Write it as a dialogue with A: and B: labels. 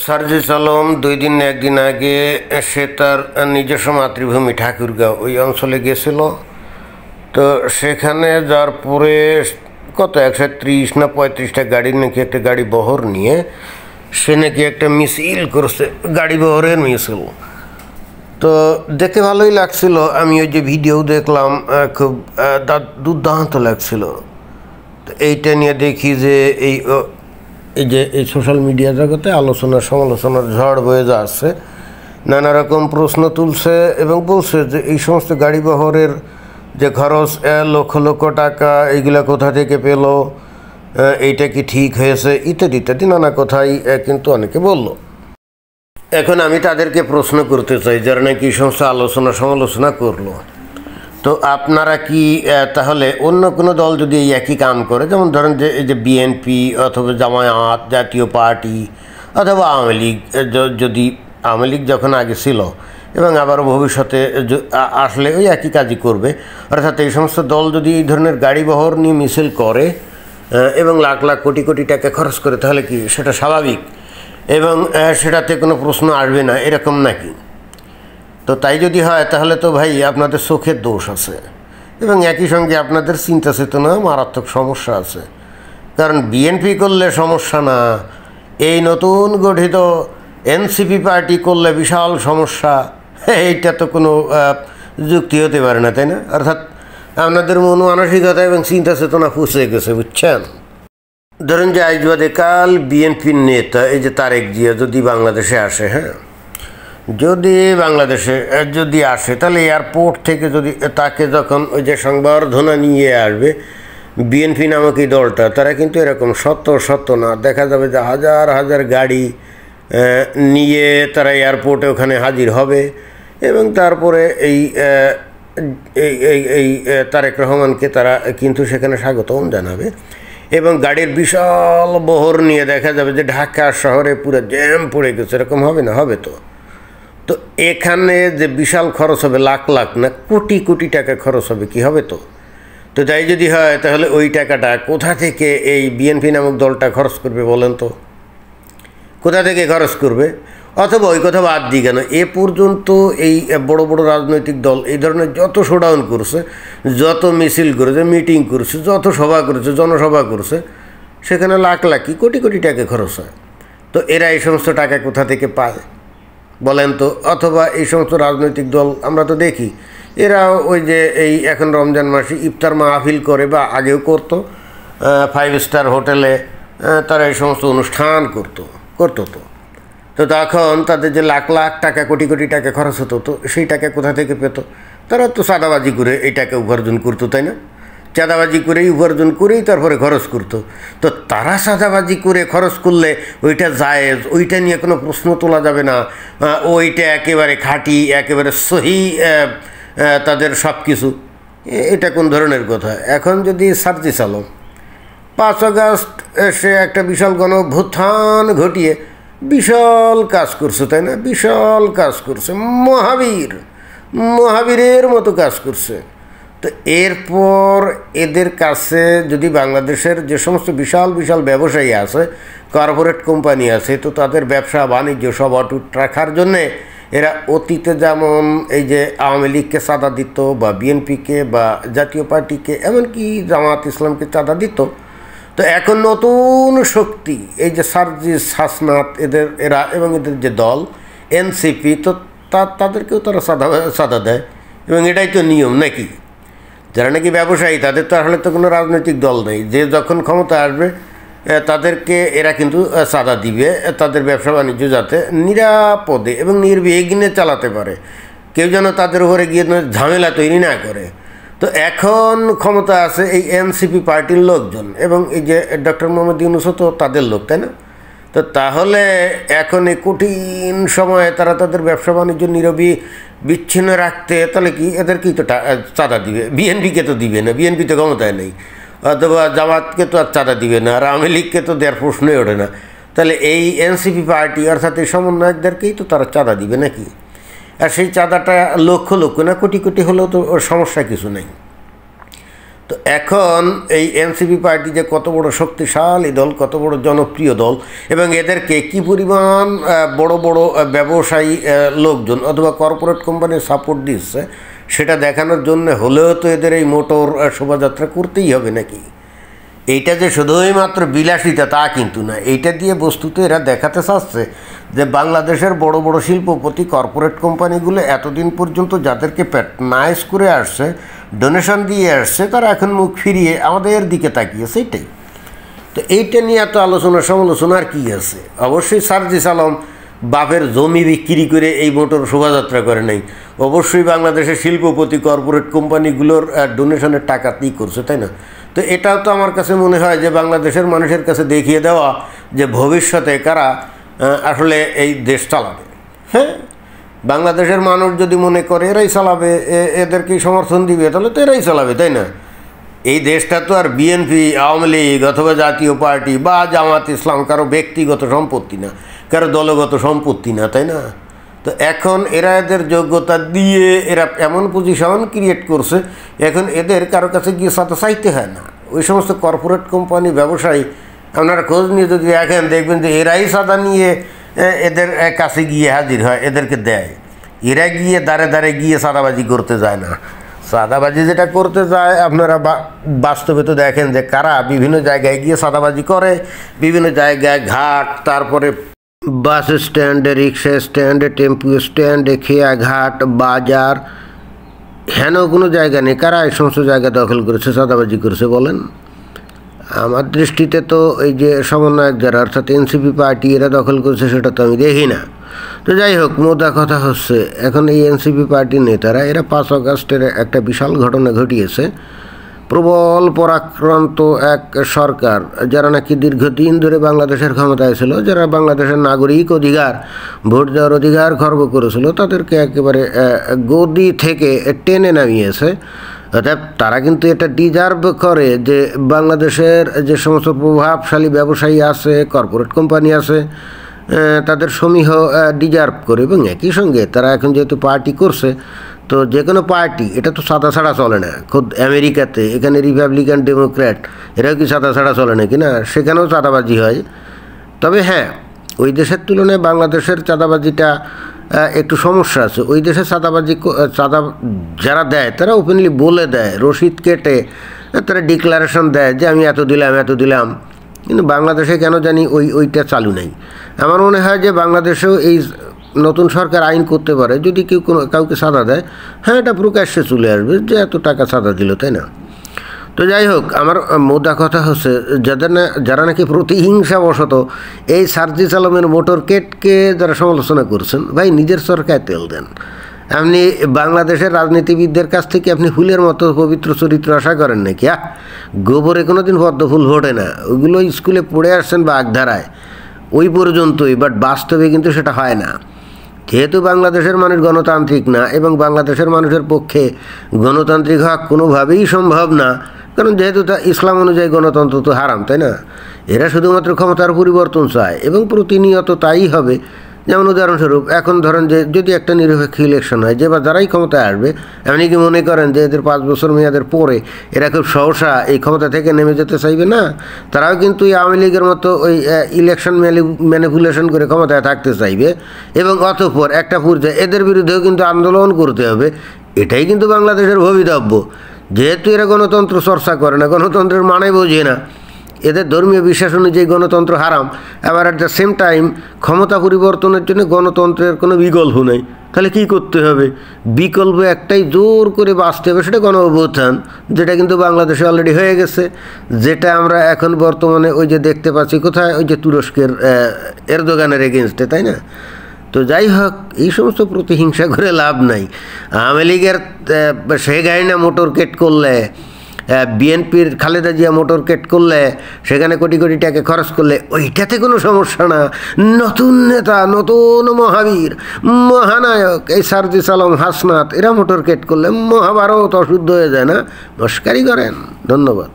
A: সার্জিস আলম 2 দিন একদিন আগে সে তার নিজস্ব মাতৃভূমি ঠাকুরগাঁও ওই অঞ্চলে গেছিল। তো সেখানে যাওয়ার পরে কত 130 না 35টা গাড়ি নাকি একটা গাড়ি বহর নিয়ে সে নাকি একটা মিছিল করছে, গাড়ি বহরের মিছিল। তো দেখতে ভালোই লাগছিল, আমি ওই যে ভিডিও দেখলাম, খুব দুর্দান্ত লাগছিল। তো এইটা নিয়ে দেখি যে এই সোশ্যাল মিডিয়া জগতে আলোচনা সমালোচনার ঝড় বয়ে যাচ্ছে, নানা রকম প্রশ্ন তুলছে এবং বলছে যে এই সমস্ত গাড়ি বহরের যে খরচ লক্ষ লক্ষ টাকা, এইগুলা কোথা থেকে পেল, এইটা কি ঠিক হয়েছে, ইত্যাদি ইত্যাদি নানা কথাই কিন্তু অনেকে বলল। এখন আমি তাদেরকে প্রশ্ন করতে চাই যারা নাকি এই সমস্ত আলোচনা সমালোচনা করলো, তো আপনারা কি তাহলে অন্য কোনো দল যদি এই একই কাম করে, যেমন ধরেন যে এই যে বিএনপি অথবা জামায়াত, জাতীয় পার্টি অথবা আওয়ামী লীগ, যদি আওয়ামী লীগ যখন আগে ছিল এবং আবারও ভবিষ্যতে আসলে ওই একই কাজই করবে, অর্থাৎ এই সমস্ত দল যদি এই ধরনের গাড়ি বহর নিয়ে মিছিল করে এবং লাখ লাখ কোটি কোটি টাকা খরচ করে, তাহলে কি সেটা স্বাভাবিক এবং সেটাতে কোনো প্রশ্ন আসবে না, এরকম নাকি? তো তাই যদি হয় তাহলে তো ভাই আপনাদের চোখের দোষ আছে এবং একই সঙ্গে আপনাদের চিন্তা চেতনা মারাত্মক সমস্যা আছে। কারণ বিএনপি করলে সমস্যা না, এই নতুন গঠিত এনসিপি পার্টি করলে বিশাল সমস্যা, এইটা তো কোনো যুক্তি হতে পারে না, তাই না? অর্থাৎ আপনাদের মন মানসিকতা এবং চিন্তা চেতনা ফুসে গেছে, বুঝছেন? ধরুন যে আজ বাদে কাল বিএনপির নেতা এই যে তারেক জিয়া যদি বাংলাদেশে আসে, যদি বাংলাদেশে যদি আসে, তাহলে এয়ারপোর্ট থেকে যদি তাকে যখন ওই যে সংবর্ধনা নিয়ে আসবে বিএনপি নামক এই দলটা, তারা কিন্তু এরকম শত না, দেখা যাবে যে হাজার হাজার গাড়ি নিয়ে তারা এয়ারপোর্টে ওখানে হাজির হবে এবং তারপরে এই তারেক রহমানকে তারা কিন্তু সেখানে স্বাগতম জানাবে এবং গাড়ির বিশাল বহর নিয়ে দেখা যাবে যে ঢাকা শহরে পুরো জ্যাম পড়ে গেছে, এরকম হবে না? হবে তো। তো এখানে যে বিশাল খরচ হবে, লাখ লাখ না কোটি কোটি টাকা খরচ হবে, কি হবে? তো তাই যদি হয় তাহলে ওই টাকাটা কোথা থেকে এই বিএনপি নামক দলটা খরচ করবে বলেন তো? কোথা থেকে খরচ করবে? অথবা ওই কথা বাদ দিই কেন, এ পর্যন্ত এই বড় বড় রাজনৈতিক দল এই ধরনের যত শোডাউন করছে, যত মিছিল করেছে, মিটিং করছে, যত সভা করেছে, জনসভা করছে, সেখানে লাখ লাখ কি কোটি কোটি টাকা খরচ হয়। তো এরা এই সমস্ত টাকা কোথা থেকে পায় বলেন তো? অথবা এই সমস্ত রাজনৈতিক দল আমরা তো দেখি এরা ওই যে এই এখন রমজান মাসে ইফতার মাহফিল করে বা আগেও করতো, 5 স্টার হোটেলে তারা এই সমস্ত অনুষ্ঠান করতো তো তখন তাদের যে লাখ লাখ টাকা কোটি কোটি টাকা খরচ হতো, তো সেই টাকা কোথা থেকে পেত? তারা তো চাঁদাবাজি করে এই টাকা উপার্জন করতো, তাই না? চাঁদাবাজি করেই উপার্জন করেই তারপরে খরচ করতো। তো তারা চাঁদাবাজি করে খরচ করলে ওইটা জায়েজ, ওইটা নিয়ে কোনো প্রশ্ন তোলা যাবে না, ওইটা একেবারে খাঁটি, একেবারে সহি তাদের সব কিছু। এটা কোন ধরনের কথা? এখন যদি সার্জিস আলম 5 আগস্ট সে একটা বিশাল গণঅভ্যুত্থান ঘটিয়ে বিশাল কাজ করছে, তাই না? বিশাল কাজ করছে, মহাবীরের মতো কাজ করছে। তো এরপর এদের কাছে যদি বাংলাদেশের যে সমস্ত বিশাল বিশাল ব্যবসায়ী আছে, কর্পোরেট কোম্পানি আছে, তো তাদের ব্যবসা বাণিজ্য সব অটুট রাখার জন্যে এরা অতীতে যেমন এই যে আওয়ামী লীগকে চাঁদা দিত বা বিএনপিকে বা জাতীয় পার্টিকে, এমনকি জামাত ইসলামকে চাঁদা দিত, তো এখন নতুন শক্তি এই যে সার্জিস, হাসনাত, এরা এবং এদের যে দল এনসিপি, তো তাদেরকেও তারা চাঁদা দেয় এবং এটাই তো নিয়ম নাকি? যারা নাকি ব্যবসায়ী তাদের তো আসলে তো কোনো রাজনৈতিক দল নেই, যে যখন ক্ষমতা আসবে তাদেরকে এরা কিন্তু চাঁদা দিবে, তাদের ব্যবসা বাণিজ্য যাতে নিরাপদে এবং নির্বিঘ্নে চালাতে পারে, কেউ যেন তাদের উপরে গিয়ে ঝামেলা তৈরি না করে। তো এখন ক্ষমতা আছে এই এনসিপি পার্টির লোকজন এবং এই যে ডক্টর মোহাম্মদ ইউনূসও তো তাদের লোক, তাই না? তো তাহলে এখন এই কঠিন সময়ে তারা তাদের ব্যবসা বাণিজ্য বিচ্ছিন্ন রাখতে তাহলে কি এদেরকেই তো চাঁদা দিবে? বিএনপিকে তো দিবে না, বিএনপি তো ক্ষমতায় নেই, অথবা জামাতকে তো আর চাঁদা দিবে না, আর আওয়ামী লীগকে তো দেওয়ার প্রশ্নই ওঠে না। তাহলে এই এনসিপি পার্টি অর্থাৎ এই সমন্বয়কদেরকেই তো তারা চাঁদা দিবে নাকি? আর সেই চাঁদাটা লক্ষ লক্ষ না কোটি কোটি হলেও তো ওর সমস্যা কিছু নেই। তো এখন এই এনসিপি পার্টি যে কত বড় শক্তিশালী দল, কত বড় জনপ্রিয় দল, এবং এদেরকে কি পরিমাণ বড় বড় ব্যবসায়ী লোকজন অথবা কর্পোরেট কোম্পানি সাপোর্ট দিচ্ছে, সেটা দেখানোর জন্য হলেও তো এদের এই মোটর শোভাযাত্রা করতেই হবে নাকি। এইটা যে শুধুই মাত্র বিলাসিতা তা কিন্তু না, এইটা দিয়ে বস্তুত এরা দেখাতে চাচ্ছে যে বাংলাদেশের বড় বড় শিল্পপতি কর্পোরেট কোম্পানিগুলো এতদিন পর্যন্ত যাদেরকে প্যাট্রোনাইজ করে আসছে, ডোনেশন দিয়ে আসছে, তারা এখন মুখ ফিরিয়ে আমাদের দিকে তাকিয়েছে। এইটাই তো, এইটা নিয়ে এত আলোচনা সমালোচনা আর কী আছে। অবশ্যই সার্জিস আলম বাপের জমি বিক্রি করে এই মোটর শোভাযাত্রা করে নাই, অবশ্যই বাংলাদেশের শিল্পপতি কর্পোরেট কোম্পানিগুলোর ডোনেশনের টাকাতেই করছে, তাই না? তো এটাও তো আমার কাছে মনে হয় যে বাংলাদেশের মানুষের কাছে দেখিয়ে দেওয়া যে ভবিষ্যতে কারা আসলে এই দেশ চালাবে। হ্যাঁ, বাংলাদেশের মানুষ যদি মনে করে এরাই চালাবে, এদেরকেই সমর্থন দিবে, তাহলে তো এরাই চালাবে, তাই না? এই দেশটা তো আর বিএনপি, আওয়ামী লীগ অথবা জাতীয় পার্টি বা জামাত ইসলাম কারো ব্যক্তিগত সম্পত্তি না, কারো দলগত সম্পত্তি না, তাই না? তো এখন এরা এদের যোগ্যতা দিয়ে এরা এমন পজিশন ক্রিয়েট করছে, এখন এদের কারো কাছে গিয়ে সাথে চাইতে হয় না। ওই সমস্ত কর্পোরেট কোম্পানি ব্যবসায়ী আপনারা খোঁজ নিয়ে যদি দেখেন, দেখবেন যে এরাই সাদা নিয়ে এদের কাছে গিয়ে হাজির হয়, এদেরকে দেয়। এরা গিয়ে দাঁড়ে দাঁড়ে গিয়ে সাদাবাজি করতে যায় না। সাদাবাজি যেটা করতে যায় আপনারা বাস্তবে তো দেখেন যে কারা বিভিন্ন জায়গায় গিয়ে সাদাবাজি করে, বিভিন্ন জায়গায় ঘাট, তারপরে বাস স্ট্যান্ডে, রিক্সা স্ট্যান্ডে, টেম্পু স্ট্যান্ডে, খেয়াঘাট, বাজার, হেন কোনো জায়গা নেই কারা এই সমস্ত জায়গা দখল করেছে, সাদাবাজি করেছে বলেন। আমার দৃষ্টিতে তো এই যে সমন্বয়ক যারা অর্থাৎ এনসিপি পার্টি এরা দখল করেছে সেটা তো আমি দেখি না। তো যাই হোক, মোদ্দা কথা হচ্ছে এখন এই এনসিপি পার্টির নেতারা এরা 5 আগস্টের একটা বিশাল ঘটনা ঘটিয়েছে। প্রবল পরাক্রান্ত এক সরকার, যারা নাকি দীর্ঘদিন ধরে বাংলাদেশের ক্ষমতায় ছিল, যারা বাংলাদেশের নাগরিক অধিকার, ভোট দেওয়ার অধিকার খর্ব করেছিল, তাদেরকে একেবারে গদি থেকে টেনে নামিয়েছে। অর্থাৎ তারা কিন্তু এটা ডিজার্ভ করে যে বাংলাদেশের যে সমস্ত প্রভাবশালী ব্যবসায়ী আছে, কর্পোরেট কোম্পানি আছে, তাদের সমীহ ডিজার্ভ করে। এবং একই সঙ্গে তারা এখন যেহেতু পার্টি করছে, তো যে কোনো পার্টি এটা তো সাদা ছাড়া চলে না। খোদ আমেরিকাতে এখানে রিপাবলিকান, ডেমোক্র্যাট এরাও কি সাদা ছাড়া চলে না কি না, সেখানেও চাঁদাবাজি হয়। তবে হ্যাঁ, ওই দেশের তুলনায় বাংলাদেশের চাঁদাবাজিটা একটু সমস্যা আছে। ওই দেশে চাঁদা যারা দেয় তারা ওপেনলি বলে দেয়, রসিদ কেটে তারা ডিক্লারেশন দেয় যে আমি এত দিলাম এত দিলাম। কিন্তু বাংলাদেশে কেন জানি ওইটা চালু নেই। আমার মনে হয় যে বাংলাদেশেও এই নতুন সরকার আইন করতে পারে, যদি কেউ কাউকে সাদা দেয়, হ্যাঁ এটা প্রকাশ্যে চলে আসবে যে এত টাকা সাদা দিল, তাই না? তো যাই হোক, আমার মোদ্দা কথা হচ্ছে যারা নাকি প্রতিহিংসাবশত এই সার্জিস আলমের মোটরকেটকে যারা সমালোচনা করছেন, ভাই নিজের সরকার তেল দেন। আপনি বাংলাদেশের রাজনীতিবিদদের কাছ থেকে আপনি ফুলের মতো পবিত্র চরিত্র আশা করেন নাকি? গোবরে কোনো দিন পদ্ম ফুল ফোটে না, ওইগুলো স্কুলে পড়ে আসছেন বা আগধারায়, ওই পর্যন্তই। বাট বাস্তবে কিন্তু সেটা হয় না। যেহেতু বাংলাদেশের মানুষ গণতান্ত্রিক না, এবং বাংলাদেশের মানুষের পক্ষে গণতান্ত্রিক হওয়া কোনোভাবেই সম্ভব না, কারণ যেহেতু তা ইসলাম অনুযায়ী গণতন্ত্র তো হারাম, তাই না? এরা শুধুমাত্র ক্ষমতার পরিবর্তন চায়, এবং প্রতিনিয়ত তাই হবে। যেমন উদাহরণস্বরূপ এখন ধরেন যে যদি একটা নিরপেক্ষ ইলেকশন হয়, যে বা যারাই ক্ষমতায় আসবে, আপনি কি মনে করেন যে এদের 5 বছর মেয়াদের পরে এরা খুব সহসা এই ক্ষমতা থেকে নেমে যেতে চাইবে না? তারাও কিন্তু এই আওয়ামী লীগের মতো ওই ইলেকশন ম্যানিপুলেশন করে ক্ষমতায় থাকতে চাইবে, এবং অতঃপর একটা পর্যায়ে এদের বিরুদ্ধেও কিন্তু আন্দোলন করতে হবে। এটাই কিন্তু বাংলাদেশের ভবিতব্য। যেহেতু এরা গণতন্ত্র চর্চা করে না, গণতন্ত্রের মানে বোঝে না, এদের ধর্মীয় বিশ্বাস অনুযায়ী গণতন্ত্র হারাম, আবার অ্যাট দ্য সেম টাইম ক্ষমতা পরিবর্তনের জন্য গণতন্ত্রের কোনো বিকল্প নেই, তাহলে কী করতে হবে? বিকল্প একটাই, জোর করে বাঁচতে হবে, সেটা গণ অভ্যুত্থান, যেটা কিন্তু বাংলাদেশে অলরেডি হয়ে গেছে। যেটা আমরা এখন বর্তমানে ওই যে দেখতে পাচ্ছি কোথায়, ওই যে তুরস্কের এরদোগানের এগেনস্টে, তাই না? তো যাই হোক, এই সমস্ত প্রতিহিংসা করে লাভ নাই। আওয়ামী লীগের শেখ হাসিনা মোটরকেট করলে, বিএনপির খালেদা জিয়া মোটরকেট করলে, সেখানে কোটি কোটি টাকা খরচ করলে, ওইটাতে কোনো সমস্যা না। নতুন নেতা, নতুন মহাবীর, মহানায়ক এই সার্জিস আলম, হাসনাত এরা মোটরকেট করলে মহাভারত অশুদ্ধ হয়ে যায় না? মস্কারি করেন। ধন্যবাদ।